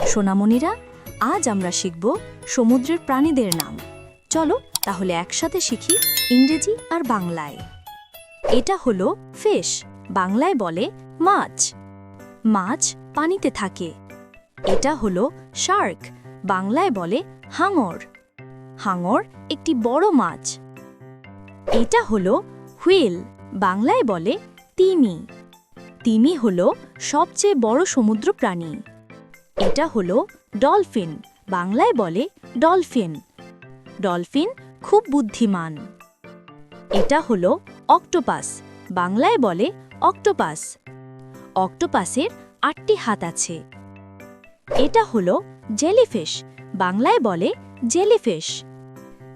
সোনামণিরা, আজ আমরা শিখব সমুদ্রের প্রাণীদের নাম। চলো তাহলে একসাথে শিখি ইংরেজি আর বাংলায়। এটা হলো ফিশ, বাংলায় বলে মাছ। মাছ পানিতে থাকে। এটা হলো শার্ক, বাংলায় বলে হাঙর। হাঙর একটি বড় মাছ। এটা হলো হুইল, বাংলায় বলে তিমি। তিমি হলো সবচেয়ে বড় সমুদ্র প্রাণী। এটা হলো ডলফিন, বাংলায় বলে ডলফিন। ডলফিন খুব বুদ্ধিমান। এটা হলো অক্টোপাস, বাংলায় বলে অক্টোপাস। অক্টোপাসের 8টি হাত আছে। এটা হলো জেলিফিশ, বাংলায় বলে জেলিফিশ।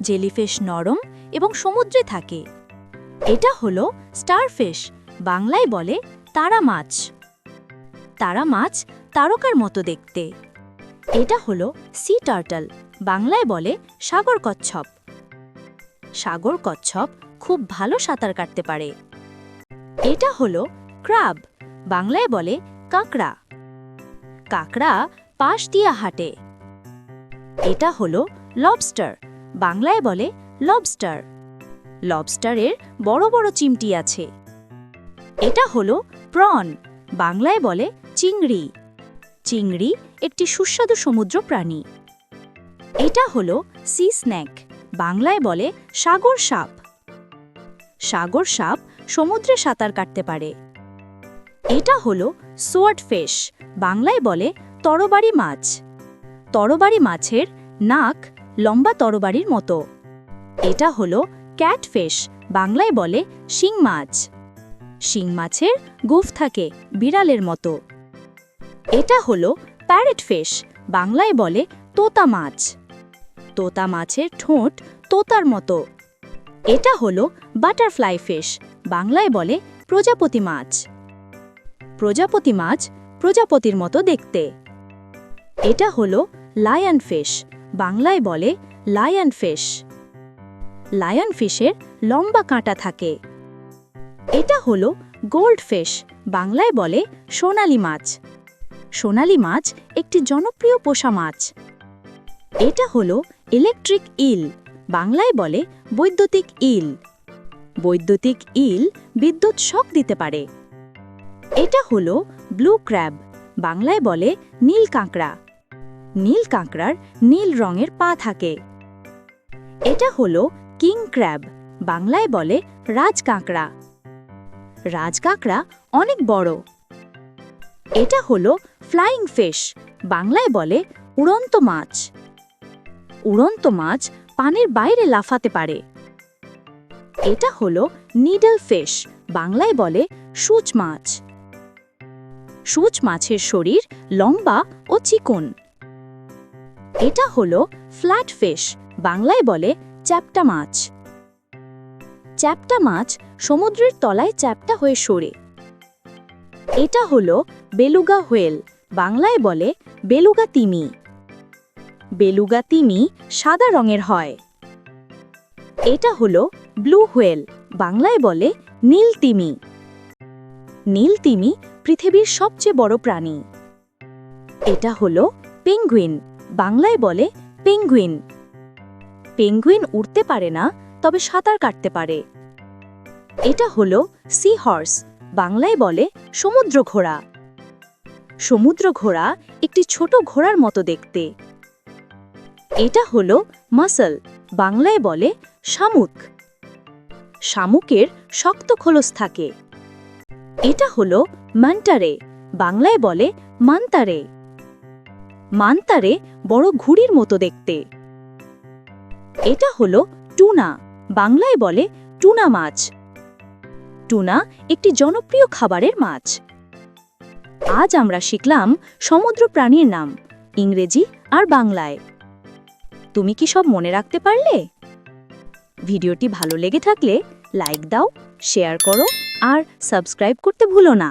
জেলিফিশ নরম এবং সমুদ্রে থাকে। এটা হলো স্টারফিশ, বাংলায় বলে তারা মাছ। তারা মাছ তারকার মতো দেখতে। এটা হলো সি টার্টল, বাংলায় বলে সাগর কচ্ছপ। সাগর কচ্ছপ খুব ভালো সাঁতার কাটতে পারে। এটা হলো ক্র্যাব, বাংলায় বলে কাঁকড়া। কাঁকড়া পাশ দিয়ে হাঁটে। এটা হলো লবস্টার, বাংলায় বলে লবস্টার। লবস্টারের বড় বড় চিমটি আছে। এটা হলো প্রন, বাংলায় বলে চিংড়ি। চিংড়ি একটি সুস্বাদু সমুদ্র প্রাণী। এটা হলো সি স্নেক, বাংলায় বলে সাগর সাপ। সাগর সাপ সমুদ্রে সাঁতার কাটতে পারে। এটা হলো সোয়ার্ডফিশ, বাংলায় বলে তরবারি মাছ। তরবারি মাছের নাক লম্বা তরবারির মতো। এটা হলো ক্যাটফিশ, বাংলায় বলে শিং মাছ। শিং মাছের গোঁফ থাকে বিড়ালের মতো। এটা হলো প্যারেটফিশ, বাংলায় বলে তোতা মাছ। তোতা মাছের ঠোঁট তোতার মতো। এটা হলো বাটারফ্লাই ফিশ, বাংলায় বলে প্রজাপতি মাছ। প্রজাপতি মাছ প্রজাপতির মতো দেখতে। এটা হলো লায়ন ফিশ, বাংলায় বলে লায়ন ফিশ। লায়ন ফিশের লম্বা কাঁটা থাকে। এটা হলো গোল্ডফিশ, বাংলায় বলে সোনালী মাছ। সোনালী মাছ একটি জনপ্রিয় পোষা মাছ। এটা হলো ইলেকট্রিক ইল, বাংলায় বলে বৈদ্যুতিক ইল। বৈদ্যুতিক ইল বিদ্যুৎ শক দিতে পারে। এটা হলো ব্লু ক্র্যাব, বাংলায় বলে নীল কাঁকড়া। নীল কাঁকড়ার নীল রঙের পা থাকে। এটা হলো কিং ক্র্যাব, বাংলায় বলে রাজ কাঁকড়া। রাজ কাঁকড়া অনেক বড়। এটা হলো ফ্লাইং ফিশ, বাংলায় বলে উড়ন্ত মাছ। উড়ন্ত মাছ পানির বাইরে লাফাতে পারে। এটা হলো নিডল ফিশ, বাংলায় বলে সূচ মাছ। সূচ মাছের শরীর লম্বা ও চিকন। এটা হলো ফ্ল্যাট ফিশ, বাংলায় বলে চ্যাপ্টা মাছ। চ্যাপ্টা মাছ সমুদ্রের তলায় চ্যাপ্টা হয়ে সরে। এটা হলো বেলুগা হোয়েল, বাংলায় বলে বেলুগা তিমি। বেলুগা তিমি সাদা রঙের হয়। এটা হলো ব্লু হোয়েল, বাংলায় বলে নীল তিমি। নীল তিমি পৃথিবীর সবচেয়ে বড় প্রাণী। এটা হলো পেঙ্গুইন, বাংলায় বলে পেঙ্গুইন। পেঙ্গুইন উড়তে পারে না, তবে সাঁতার কাটতে পারে। এটা হলো সি হর্স, বাংলায় বলে সমুদ্র ঘোড়া। সমুদ্র ঘোড়া একটি ছোট ঘোড়ার মতো দেখতে। এটা হলো মাসল, বাংলায় বলে শামুক। শামুকের শক্ত খোলস থাকে। এটা হলো মান্টারে, বাংলায় বলে মান্তারে। মান্তারে বড় ঘুড়ির মতো দেখতে। এটা হলো টুনা, বাংলায় বলে টুনা মাছ। টুনা একটি জনপ্রিয় খাবারের মাছ। আজ আমরা শিখলাম সমুদ্র প্রাণীর নাম ইংরেজি আর বাংলায়। তুমি কি সব মনে রাখতে পারলে? ভিডিওটি ভালো লেগে থাকলে লাইক দাও, শেয়ার করো আর সাবস্ক্রাইব করতে ভুলো না।